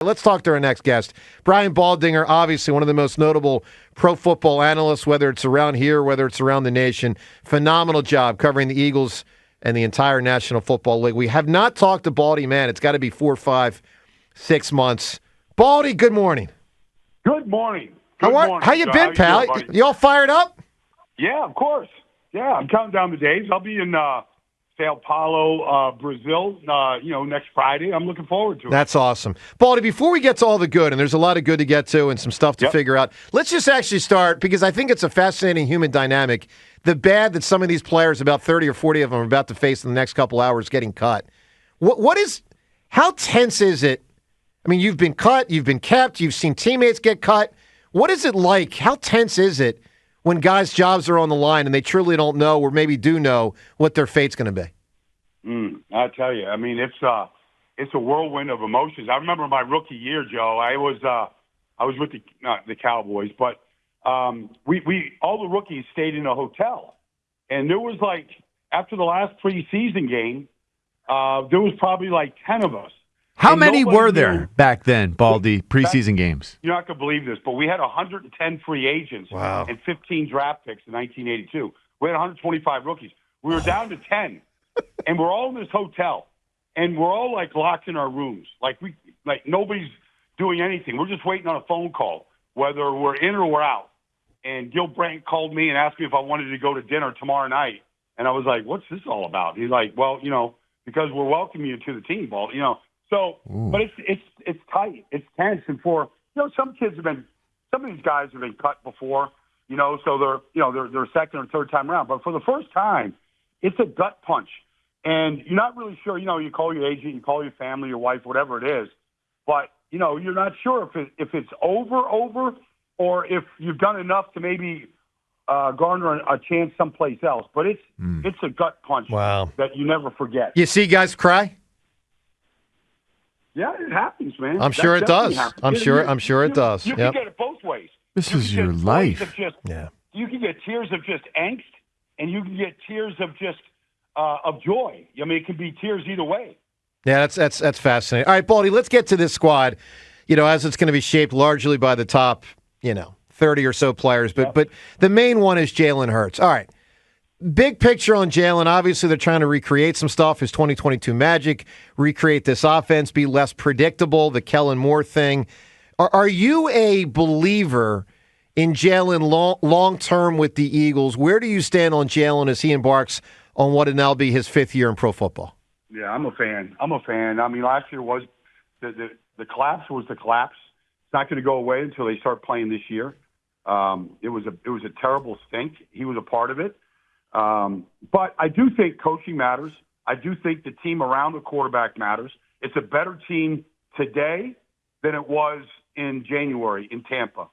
Let's talk to our next guest. Brian Baldinger, obviously one of the most notable pro football analysts, whether it's around here, whether it's around the nation. Phenomenal job covering the Eagles and the entire National Football League. We have not talked to Baldy, man. It's got to be 4, 5, 6 months. Baldy, good morning. Good morning. How you been, pal? You all fired up? Yeah, of course. Yeah, I'm counting down the days. I'll be in Sao Paulo, Brazil, next Friday. I'm looking forward to it. That's awesome. Baldy, before we get to all the good, and there's a lot of good to get to and some stuff to figure out, let's just actually start, because I think it's a fascinating human dynamic, the bad that some of these players, about 30 or 40 of them, are about to face in the next couple hours getting cut. How tense is it? I mean, you've been cut, you've been kept, you've seen teammates get cut. What is it like? How tense is it when guys' jobs are on the line and they truly don't know, or maybe do know, what their fate's going to be? I tell you, I mean, it's a whirlwind of emotions. I remember my rookie year, Joe. I was with the Cowboys, but we all the rookies stayed in a hotel, and there was after the last preseason game, there was probably 10 of us. How many were there back then, Baldy, preseason games? You're not going to believe this, but we had 110 free agents and 15 draft picks in 1982. We had 125 rookies. We were down to 10, and we're all in this hotel, and we're all locked in our rooms. Nobody's doing anything. We're just waiting on a phone call, whether we're in or we're out. And Gil Brandt called me and asked me if I wanted to go to dinner tomorrow night. And I was like, "What's this all about?" He's like, "Well, because we're welcoming you to the team, Baldy, So, but it's tight, it's tense, and for some of these guys have been cut before, so they're second or third time around. But for the first time, it's a gut punch, and you're not really sure. You call your agent, you call your family, your wife, whatever it is, but you're not sure if it's over, or if you've done enough to maybe garner a chance someplace else. But it's a gut punch that you never forget. You see guys cry? Yeah, it happens, man. I'm sure it does. I'm sure it does. You can get it both ways. This is your life. You can get tears of just angst, and you can get tears of just of joy. I mean, it can be tears either way. Yeah, that's fascinating. All right, Baldy, let's get to this squad. As it's going to be shaped largely by the top, 30 or so players, but the main one is Jalen Hurts. All right. Big picture on Jalen. Obviously, they're trying to recreate some stuff, his 2022 magic, recreate this offense, be less predictable, the Kellen Moore thing. Are you a believer in Jalen long-term with the Eagles? Where do you stand on Jalen as he embarks on what will now be his 5th year in pro football? Yeah, I'm a fan. I mean, last year was the collapse was the collapse. It's not going to go away until they start playing this year. It was a terrible stink. He was a part of it. But I do think coaching matters. I do think the team around the quarterback matters. It's a better team today than it was in January in Tampa.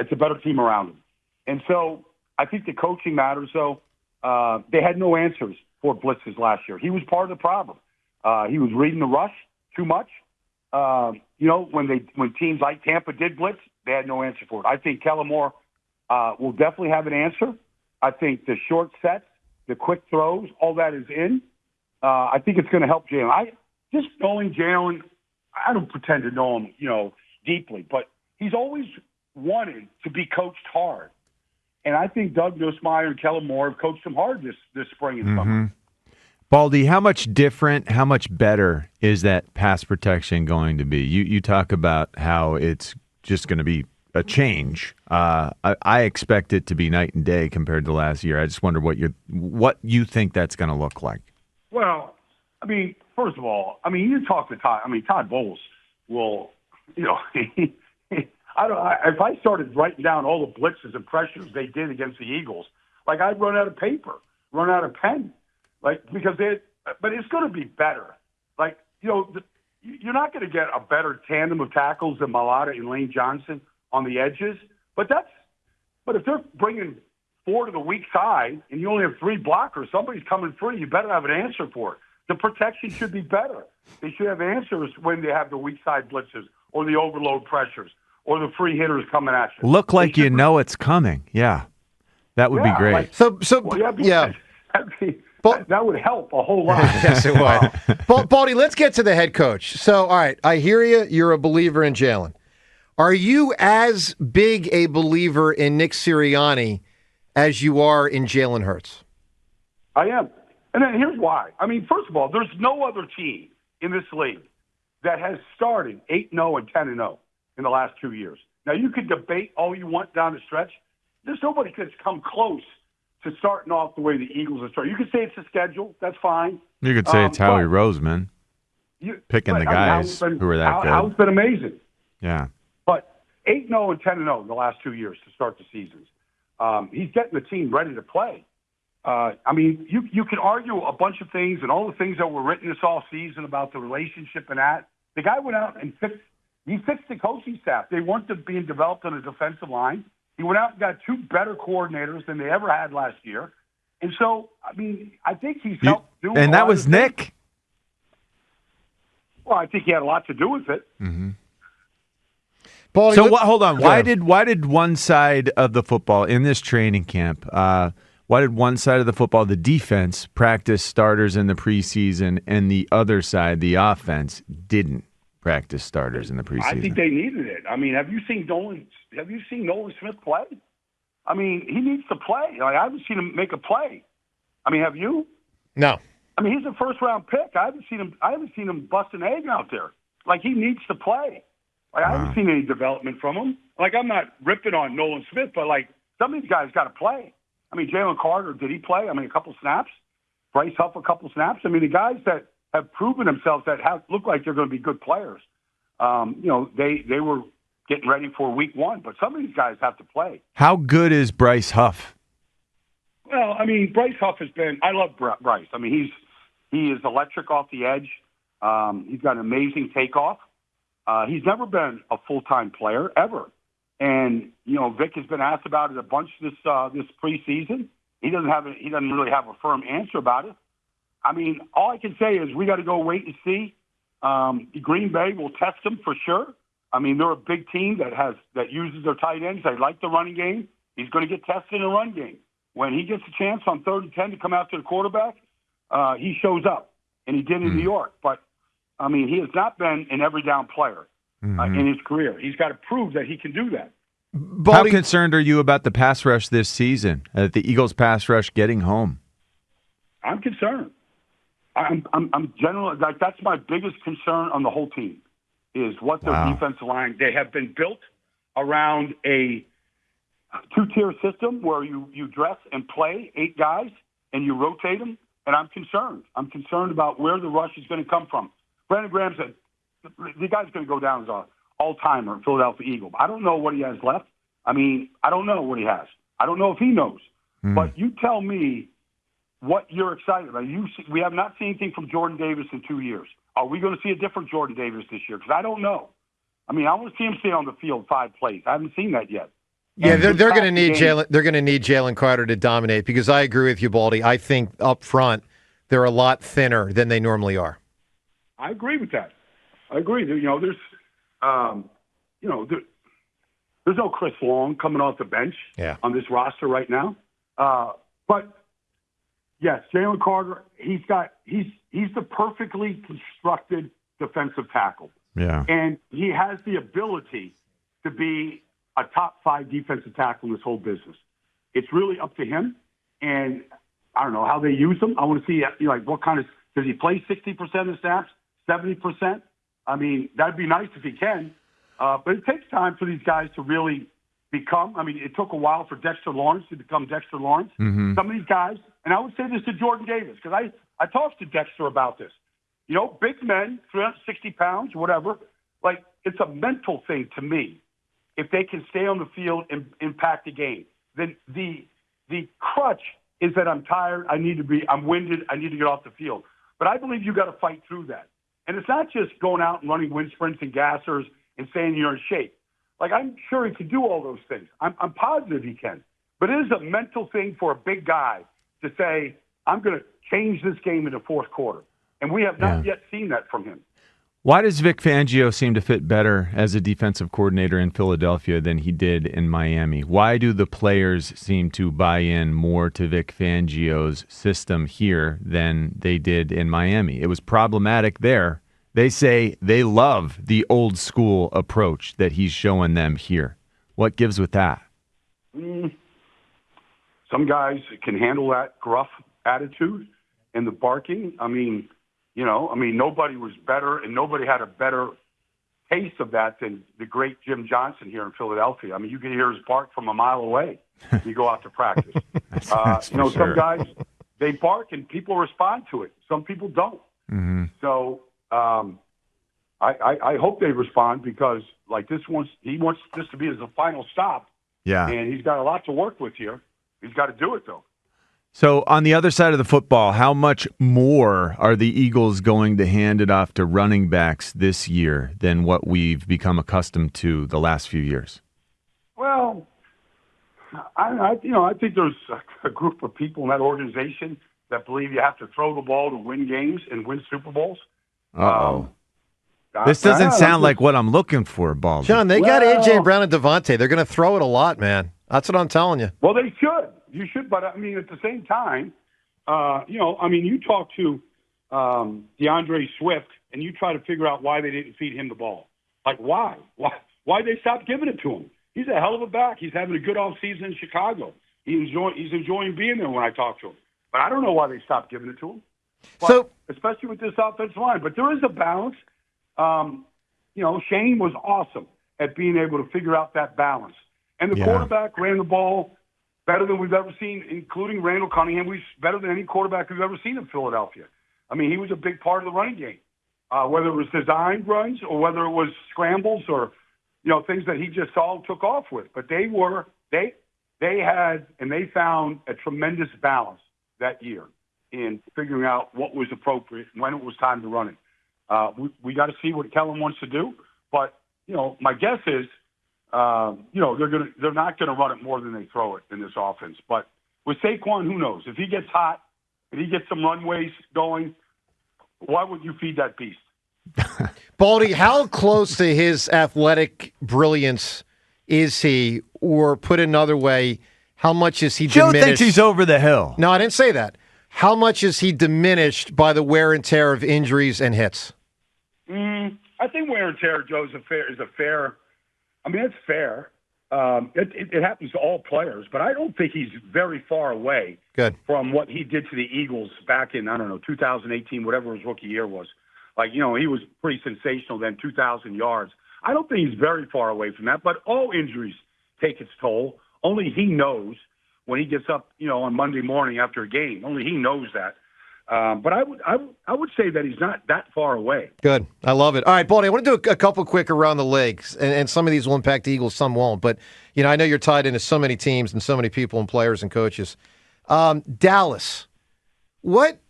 It's a better team around him. And so I think the coaching matters. So they had no answers for blitzes last year. He was part of the problem. He was reading the rush too much. When teams like Tampa did blitz, they had no answer for it. I think Kellen Moore will definitely have an answer. I think the short sets, the quick throws, all that is in. I think it's going to help Jalen. Just knowing Jalen, I don't pretend to know him, deeply, but he's always wanted to be coached hard. And I think Doug Nussmeier and Kellen Moore have coached him hard this spring and summer. Baldy, how much different, how much better is that pass protection going to be? You talk about how it's just going to be a change. I expect it to be night and day compared to last year. I just wonder what you think that's going to look like. Well, I mean, first of all, you talk to Todd. Todd Bowles will, if I started writing down all the blitzes and pressures they did against the Eagles, I'd run out of paper, run out of pen, but it's going to be better. You're not going to get a better tandem of tackles than Mailata and Lane Johnson on the edges, but if they're bringing 4 to the weak side and you only have 3 blockers, somebody's coming free, you better have an answer for it. The protection should be better. They should have answers when they have the weak side blitzes or the overload pressures or the free hitters coming at you. Look like it's coming. Yeah, that would be great. That'd That would help a whole lot. Yes, it would. Baldy, let's get to the head coach. So, all right, I hear you. You're a believer in Jalen. Are you as big a believer in Nick Sirianni as you are in Jalen Hurts? I am. And then here's why. I mean, first of all, there's no other team in this league that has started 8-0 and 10-0 in the last 2 years. Now, you could debate all you want down the stretch. There's nobody that's come close to starting off the way the Eagles are starting. You could say it's the schedule. That's fine. You could say it's Howie Roseman picking the guys who are that good. Howie's been amazing. Yeah. But 8-0 and 10-0 in the last 2 years to start the seasons. He's getting the team ready to play. I mean, you can argue a bunch of things and all the things that were written this all season about the relationship and that. The guy went out and fixed the coaching staff. They weren't being developed on the defensive line. He went out and got 2 better coordinators than they ever had last year. And so, I mean, I think he's helped do and that was Nick. Well, I think he had a lot to do with it. Mm-hmm. Baldy, so hold on. Why did one side of the football in this training camp? Why did one side of the football, the defense, practice starters in the preseason, and the other side, the offense, didn't practice starters in the preseason? I think they needed it. I mean, have you seen Nolan Smith play? I mean, he needs to play. Like, I haven't seen him make a play. I mean, have you? No. I mean, he's a first-round pick. I haven't seen him bust an egg out there. Like, he needs to play. Like, I haven't seen any development from him. Like, I'm not ripping on Nolan Smith, but, like, some of these guys got to play. I mean, Jalen Carter, did he play? I mean, a couple snaps. Bryce Huff, a couple snaps. I mean, the guys that have proven themselves that look like they're going to be good players, they were getting ready for week 1. But some of these guys have to play. How good is Bryce Huff? Well, I mean, Bryce Huff has been – I love Bryce. I mean, he is electric off the edge. He's got an amazing takeoff. He's never been a full-time player ever. And, Vic has been asked about it a bunch this preseason. He doesn't really have a firm answer about it. I mean, all I can say is we got to go wait and see. Green Bay will test him for sure. I mean, they're a big team that uses their tight ends. They like the running game. He's going to get tested in the run game. When he gets a chance on 3rd and 10 to come out to the quarterback, he shows up, and he did in New York. But, I mean, he has not been an every down player in his career. He's got to prove that he can do that. How concerned are you about the pass rush this season, the Eagles' pass rush getting home? I'm concerned. I'm generally, like, that's my biggest concern on the whole team is what their defensive line. They have been built around a 2-tier system where you dress and play 8 guys and you rotate them, and I'm concerned. I'm concerned about where the rush is going to come from. Brandon Graham said the guy's going to go down as an all-timer in Philadelphia Eagle. I don't know what he has left. I mean, I don't know what he has. I don't know if he knows. But you tell me what you're excited about. We have not seen anything from Jordan Davis in 2 years. Are we going to see a different Jordan Davis this year? Because I don't know. I mean, I want to see him stay on the field 5 plays. I haven't seen that yet. Yeah, they're going to need Jalen. They're going to need Jalen Carter to dominate because I agree with you, Baldy. I think up front they're a lot thinner than they normally are. I agree with that. I agree. There's no Chris Long coming off the bench on this roster right now. But yes, Jalen Carter. He's the perfectly constructed defensive tackle. Yeah, and he has the ability to be a top 5 defensive tackle in this whole business. It's really up to him, and I don't know how they use him. I want to see what kind of does he play 60% of the snaps, 70%? I mean, that'd be nice if he can, but it takes time for these guys to really become. I mean, it took a while for Dexter Lawrence to become Dexter Lawrence. Some of these guys, and I would say this to Jordan Davis because I talked to Dexter about this. Big men, 360 pounds, whatever. Like, it's a mental thing to me. If they can stay on the field and impact the game, then the crutch is that I'm tired, I'm winded, I need to get off the field. But I believe you got to fight through that. And it's not just going out and running wind sprints and gassers and saying you're in shape. Like, I'm sure he can do all those things. I'm positive he can. But it is a mental thing for a big guy to say, I'm going to change this game in the fourth quarter. And we have not yet seen that from him. Why does Vic Fangio seem to fit better as a defensive coordinator in Philadelphia than he did in Miami? Why do the players seem to buy in more to Vic Fangio's system here than they did in Miami? It was problematic there. They say they love the old school approach that he's showing them here. What gives with that? Some guys can handle that gruff attitude and the barking. Nobody was better, and nobody had a better taste of that than the great Jim Johnson here in Philadelphia. I mean, you can hear his bark from a mile away when you go out to practice. Sure. Some guys, they bark and people respond to it. Some people don't. Mm-hmm. So I hope they respond because, like, he wants this to be his final stop. Yeah. And he's got a lot to work with here. He's got to do it, though. So on the other side of the football, how much more are the Eagles going to hand it off to running backs this year than what we've become accustomed to the last few years? Well, I think there's a group of people in that organization that believe you have to throw the ball to win games and win Super Bowls. This doesn't sound like what I'm looking for, Baldy. John, they got A.J. Brown and Devontae. They're going to throw it a lot, man. That's what I'm telling you. Well, they should. You should, but, I mean, at the same time, you talk to DeAndre Swift, and you try to figure out why they didn't feed him the ball. Like, why? Why they stopped giving it to him? He's a hell of a back. He's having a good offseason in Chicago. He's enjoying being there when I talk to him. But I don't know why they stopped giving it to him. But, especially with this offensive line. But there is a balance. Shane was awesome at being able to figure out that balance. And the quarterback ran the ball better than we've ever seen, including Randall Cunningham. He's better than any quarterback we've ever seen in Philadelphia. I mean, he was a big part of the running game, whether it was designed runs or whether it was scrambles or, things that he just saw and took off with. But they had and they found a tremendous balance that year in figuring out what was appropriate and when it was time to run it. We got to see what Kellen wants to do. But, my guess is, they're not gonna run it more than they throw it in this offense. But with Saquon, who knows? If he gets hot, if he gets some runways going, why would you feed that beast? Baldy, how close to his athletic brilliance is he? Or put another way, how much is he diminished? Joe thinks he's over the hill. No, I didn't say that. How much is he diminished by the wear and tear of injuries and hits? I think wear and tear, Joe, is a fair. I mean, it's fair. It happens to all players, but I don't think he's very far away from what he did to the Eagles back in, 2018, whatever his rookie year was. Like, he was pretty sensational then, 2,000 yards. I don't think he's very far away from that, but all injuries take its toll. Only he knows when he gets up, on Monday morning after a game. Only he knows that. But I would say that he's not that far away. Good. I love it. All right, Baldy, I want to do a couple quick around the leagues, and some of these will impact the Eagles, some won't. But, I know you're tied into so many teams and so many people and players and coaches. Dallas, what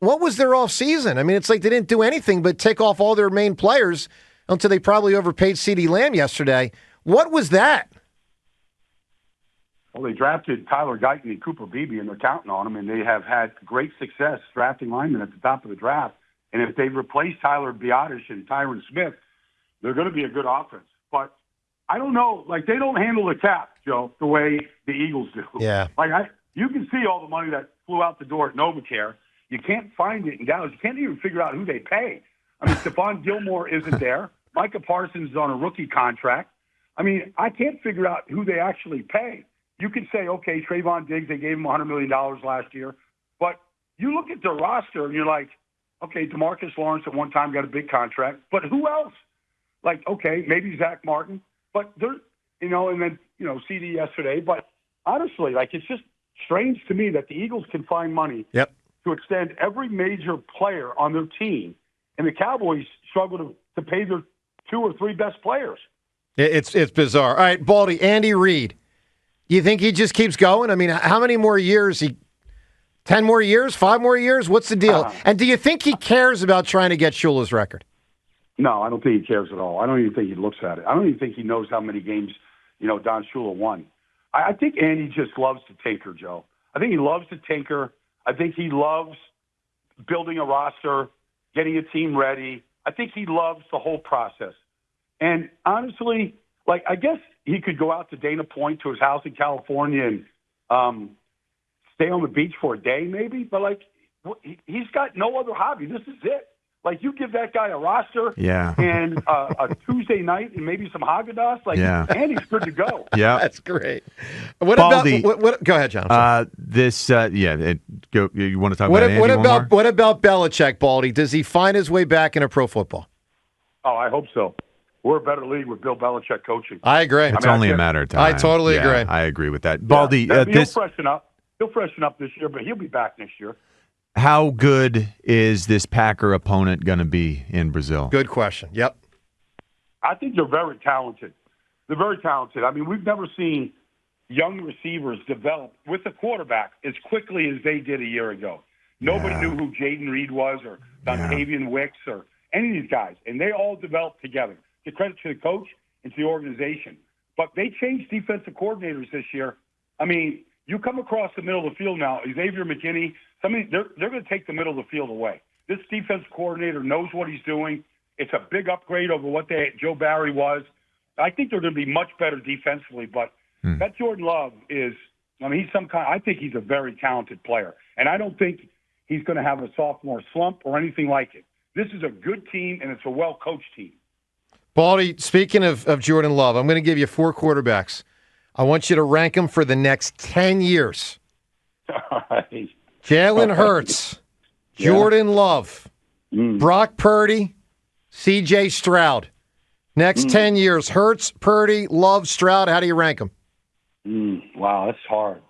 was their offseason? I mean, it's like they didn't do anything but take off all their main players until they probably overpaid CeeDee Lamb yesterday. What was that? Well, they drafted Tyler Guyton and Cooper Beebe, and they're counting on them, and they have had great success drafting linemen at the top of the draft. And if they replace Tyler Biotish and Tyron Smith, they're going to be a good offense. But I don't know. Like, they don't handle the cap, Joe, the way the Eagles do. Yeah. You can see all the money that flew out the door at NovaCare. You can't find it in Dallas. You can't even figure out who they pay. I mean, Stephon Gilmore isn't there. Micah Parsons is on a rookie contract. I mean, I can't figure out who they actually pay. You can say, okay, Trayvon Diggs, they gave him $100 million last year. But you look at their roster and you're like, okay, DeMarcus Lawrence at one time got a big contract. But who else? Like, okay, maybe Zach Martin. But they're, and then, CD yesterday. But honestly, it's just strange to me that the Eagles can find money to extend every major player on their team. And the Cowboys struggle to pay their 2 or 3 best players. It's bizarre. All right, Baldy, Andy Reid. You think he just keeps going? I mean, how many more years? 10 more years? 5 more years? What's the deal? And do you think he cares about trying to get Shula's record? No, I don't think he cares at all. I don't even think he looks at it. I don't even think he knows how many games, Don Shula won. I think Andy just loves to tinker, Joe. I think he loves to tinker. I think he loves building a roster, getting a team ready. I think he loves the whole process. And honestly, like, I guess he could go out to Dana Point to his house in California and stay on the beach for a day maybe, but, like, he's got no other hobby. This is it. Like, you give that guy a roster and a Tuesday night and maybe some Haagen-Dazs, like, and he's good to go. Yeah, that's great. Baldy, go ahead, John. You want to talk about Andy what about Belichick, Baldy? Does he find his way back into pro football? Oh, I hope so. We're a better league with Bill Belichick coaching. I agree. It's only a matter of time. I totally agree. I agree with that. Baldy, he'll freshen up. He'll freshen up this year, but he'll be back next year. How good is this Packer opponent going to be in Brazil? Good question. Yep. I think they're very talented. They're very talented. I mean, we've never seen young receivers develop with a quarterback as quickly as they did a year ago. Nobody knew who Jaden Reed was or Dontavian Wicks or any of these guys, and they all developed together. The credit to the coach and to the organization. But they changed defensive coordinators this year. I mean, you come across the middle of the field now, Xavier McKinney, they're going to take the middle of the field away. This defensive coordinator knows what he's doing. It's a big upgrade over what Joe Barry was. I think they're going to be much better defensively, but that Jordan Love is, he's I think he's a very talented player. And I don't think he's going to have a sophomore slump or anything like it. This is a good team, and it's a well-coached team. Baldy, speaking of Jordan Love, I'm going to give you 4 quarterbacks. I want you to rank them for the next 10 years. All right. Jalen Hurts, Jordan Love, Brock Purdy, C.J. Stroud. Next 10 years, Hurts, Purdy, Love, Stroud. How do you rank them? Wow, that's hard.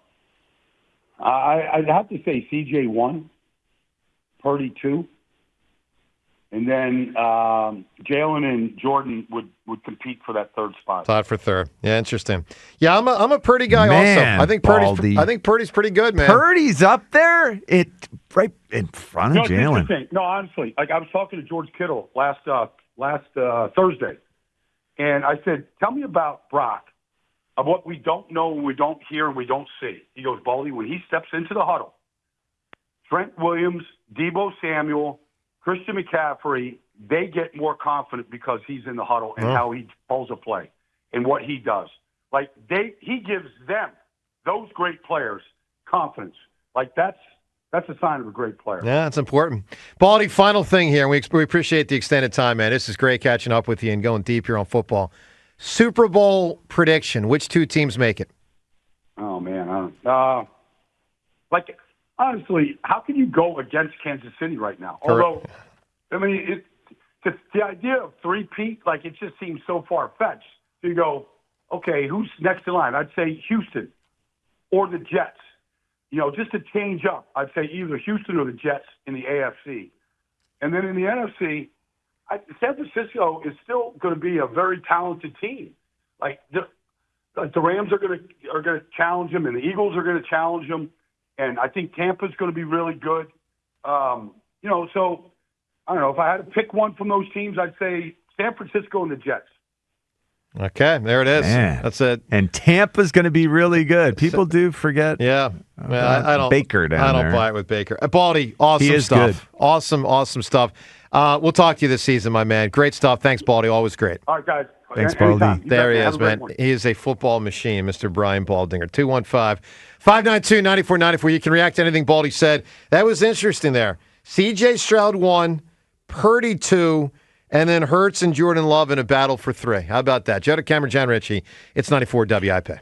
I'd have to say C.J. 1, Purdy 2. And then Jalen and Jordan would compete for that third spot. Tied for third. Yeah, interesting. Yeah, I'm a Purdy guy also. I think Purdy's pretty good, man. Purdy's up there, right in front of Jalen. No, honestly, like I was talking to George Kittle last Thursday, and I said, "Tell me about Brock, of what we don't know, we don't hear, and we don't see." He goes, "Baldy, when he steps into the huddle, Trent Williams, Deebo Samuel, Christian McCaffrey, they get more confident because he's in the huddle and how he pulls a play and what he does. Like he gives them, those great players, confidence. Like that's a sign of a great player. Yeah, that's important. Baldy, final thing here. We appreciate the extended time, man. This is great catching up with you and going deep here on football. Super Bowl prediction. Which 2 teams make it? Oh, man. Honestly, how can you go against Kansas City right now? Although, the idea of three-peat, like, it just seems so far-fetched. So you go, okay, who's next in line? I'd say Houston or the Jets. Just to change up, I'd say either Houston or the Jets in the AFC. And then in the NFC, San Francisco is still going to be a very talented team. Like, the Rams are going to challenge them, and the Eagles are going to challenge them. And I think Tampa's going to be really good. So I don't know. If I had to pick one from those teams, I'd say San Francisco and the Jets. Okay, there it is. Man. That's it. And Tampa's going to be really good. People do forget. Yeah. I don't. Baker down there. I don't buy it with Baker. Baldy, awesome he is stuff. Good. Awesome stuff. We'll talk to you this season, my man. Great stuff. Thanks, Baldy. Always great. All right, guys. Thanks, Baldy. There he is, man. He is a football machine, Mr. Brian Baldinger. 215-592-9494. You can react to anything Baldy said. That was interesting there. C.J. Stroud 1, Purdy 2, and then Hurts and Jordan Love in a battle for 3. How about that? Joe DeCamera, John Ritchie. It's 94 WIP.